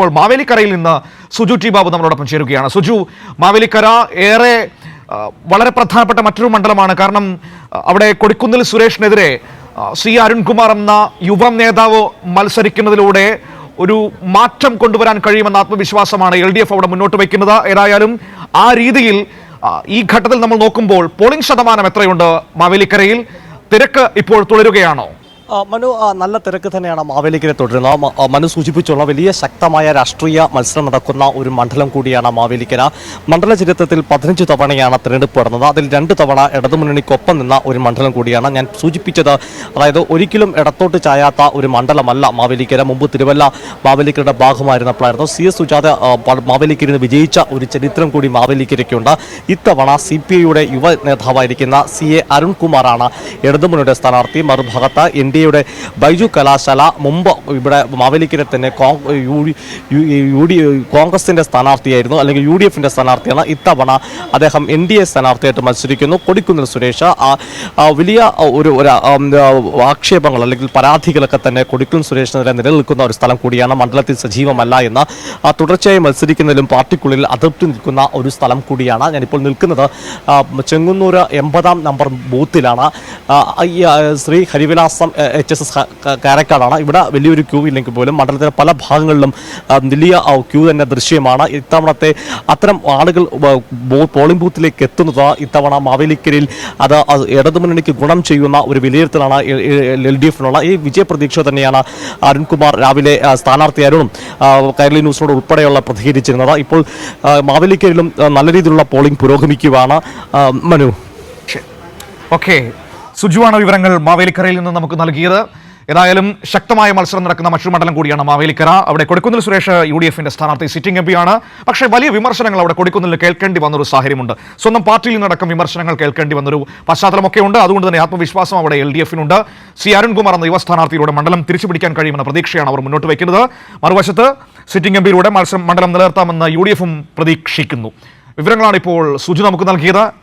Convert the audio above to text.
ഇപ്പോൾ മാവേലിക്കരയിൽ നിന്ന് സുജു ടി ബാബു നമ്മളോടൊപ്പം ചേരുകയാണ്. സുജു, മാവേലിക്കര ഏറെ വളരെ പ്രധാനപ്പെട്ട മറ്റൊരു മണ്ഡലമാണ്. കാരണം അവിടെ കൊടിക്കുന്നിൽ സുരേഷിനെതിരെ സി അരുൺകുമാർ എന്ന യുവ നേതാവ് മത്സരിക്കുന്നതിലൂടെ ഒരു മാറ്റം കൊണ്ടുവരാൻ കഴിയുമെന്ന ആത്മവിശ്വാസമാണ് LDF അവിടെ മുന്നോട്ട് വയ്ക്കുന്നത്. ഏതായാലും ആ രീതിയിൽ ഈ ഘട്ടത്തിൽ നമ്മൾ നോക്കുമ്പോൾ പോളിംഗ് ശതമാനം എത്രയുണ്ട് മാവേലിക്കരയിൽ? തിരക്ക് ഇപ്പോൾ തുടരുകയാണോ? മനു, നല്ല തിരക്ക് തന്നെയാണ് മാവേലിക്കര തുടരുന്നത്. മനു സൂചിപ്പിച്ചുള്ള വലിയ ശക്തമായ രാഷ്ട്രീയ മത്സരം നടക്കുന്ന ഒരു മണ്ഡലം കൂടിയാണ് മാവേലിക്കര. മണ്ഡല ചരിത്രത്തിൽ 15 തവണയാണ് തിരഞ്ഞെടുപ്പ് നടന്നത്. അതിൽ 2 തവണ ഇടതുമുന്നണിക്കൊപ്പം നിന്ന ഒരു മണ്ഡലം കൂടിയാണ് ഞാൻ സൂചിപ്പിച്ചത്. അതായത് ഒരിക്കലും ഇടത്തോട്ട് ചായാത്ത ഒരു മണ്ഡലമല്ല മാവേലിക്കര. മുമ്പ് തിരുവല്ല മാവേലിക്കരയുടെ ഭാഗമായിരുന്നപ്പോഴായിരുന്നു. CS സുജാത മാവേലിക്കരയിൽ വിജയിച്ച ഒരു ചരിത്രം കൂടി മാവേലിക്കരയ്ക്കുണ്ട്. ഇത്തവണ CPIയുടെ യുവ നേതാവായിരിക്കുന്ന CA അരുൺകുമാറാണ് ഇടതുമുന്നണിയുടെ സ്ഥാനാർത്ഥി. മറുഭാഗത്ത് NDA യുടെ ബൈജു കലാശാല മുമ്പ് ഇവിടെ മാവേലിക്കര തന്നെ കോൺഗ്രസിന്റെ സ്ഥാനാർത്ഥിയായിരുന്നു, അല്ലെങ്കിൽ UDFന്റെ സ്ഥാനാർത്ഥിയാണ്. ഇത്തവണ അദ്ദേഹം NDA സ്ഥാനാർത്ഥിയായിട്ട് മത്സരിക്കുന്നു. കൊടിക്കുന്നിൽ സുരേഷ് വലിയ ഒരു ആക്ഷേപങ്ങൾ അല്ലെങ്കിൽ പരാതികളൊക്കെ തന്നെ കൊടിക്കുന്നിൽ സുരേഷിനെതിരെ നിലനിൽക്കുന്ന ഒരു സ്ഥലം കൂടിയാണ്. മണ്ഡലത്തിൽ സജീവമല്ല എന്ന് തുടർച്ചയായി മത്സരിക്കുന്നതിലും പാർട്ടിക്കുള്ളിൽ അതൃപ്തി നിൽക്കുന്ന ഒരു സ്ഥലം കൂടിയാണ്. ഞാനിപ്പോൾ നിൽക്കുന്നത് ചെങ്ങന്നൂർ 80-ാം നമ്പർ ബൂത്തിലാണ്. ശ്രീ ഹരിവിലാസം HSS കാരക്കാടാണ്. ഇവിടെ വലിയൊരു ക്യൂ ഇല്ലെങ്കിൽ പോലും മണ്ഡലത്തിലെ പല ഭാഗങ്ങളിലും വലിയ ക്യൂ തന്നെ ദൃശ്യമാണ്. ഇത്തവണത്തെ അത്തരം ആളുകൾ പോളിംഗ് ബൂത്തിലേക്ക് എത്തുന്നത് ഇത്തവണ മാവേലിക്കരയിൽ അത് ഇടതുമുന്നണിക്ക് ഗുണം ചെയ്യുന്ന ഒരു വിലയിരുത്തലാണ് LDFനുള്ള. ഈ വിജയപ്രതീക്ഷ തന്നെയാണ് അരുൺകുമാർ രാവിലെ സ്ഥാനാർത്ഥി അരുണും കൈരളി ന്യൂസിനോട് ഉൾപ്പെടെയുള്ള പ്രതികരിച്ചിരുന്നത്. ഇപ്പോൾ മാവേലിക്കരയിലും നല്ല രീതിയിലുള്ള പോളിംഗ് പുരോഗമിക്കുകയാണ്. മനു. ഓക്കെ, സുജുവാണ് വിവരങ്ങൾ മാവേലിക്കരയിൽ നിന്ന് നമുക്ക് നൽകിയത്. ഏതായാലും ശക്തമായ മത്സരം നടക്കുന്ന മറ്റൊരു മണ്ഡലം കൂടിയാണ് മാവേലിക്കര. അവിടെ കൊടിക്കുന്നിൽ സുരേഷ് UDFന്റെ സ്ഥാനാർത്ഥി, സിറ്റിംഗ് MP ആണ്. പക്ഷേ വലിയ വിമർശനങ്ങൾ അവിടെ കൊടിക്കുന്നിൽ കേൾക്കേണ്ടി വന്നൊരു സാഹചര്യമുണ്ട്. സ്വന്തം പാർട്ടിയിൽ നിന്നടക്കം വിമർശനങ്ങൾ കേൾക്കേണ്ടി വന്നൊരു പശ്ചാത്തലമൊക്കെ ഉണ്ട്. അതുകൊണ്ട് തന്നെ ആത്മവിശ്വാസം അവിടെ LDFനുണ്ട്. സി അരുൺകുമാർ എന്ന യുവ സ്ഥാനാർത്ഥിയിലൂടെ മണ്ഡലം തിരിച്ചുപിടിക്കാൻ കഴിയുമെന്ന പ്രതീക്ഷയാണ് അവർ മുന്നോട്ട് വയ്ക്കുന്നത്. മറുവശത്ത് സിറ്റിംഗ് MPയിലൂടെ മണ്ഡലം നിലനിർത്താമെന്ന് UDFും പ്രതീക്ഷിക്കുന്നു. വിവരങ്ങളാണ് ഇപ്പോൾ സുജു നമുക്ക് നൽകിയത്.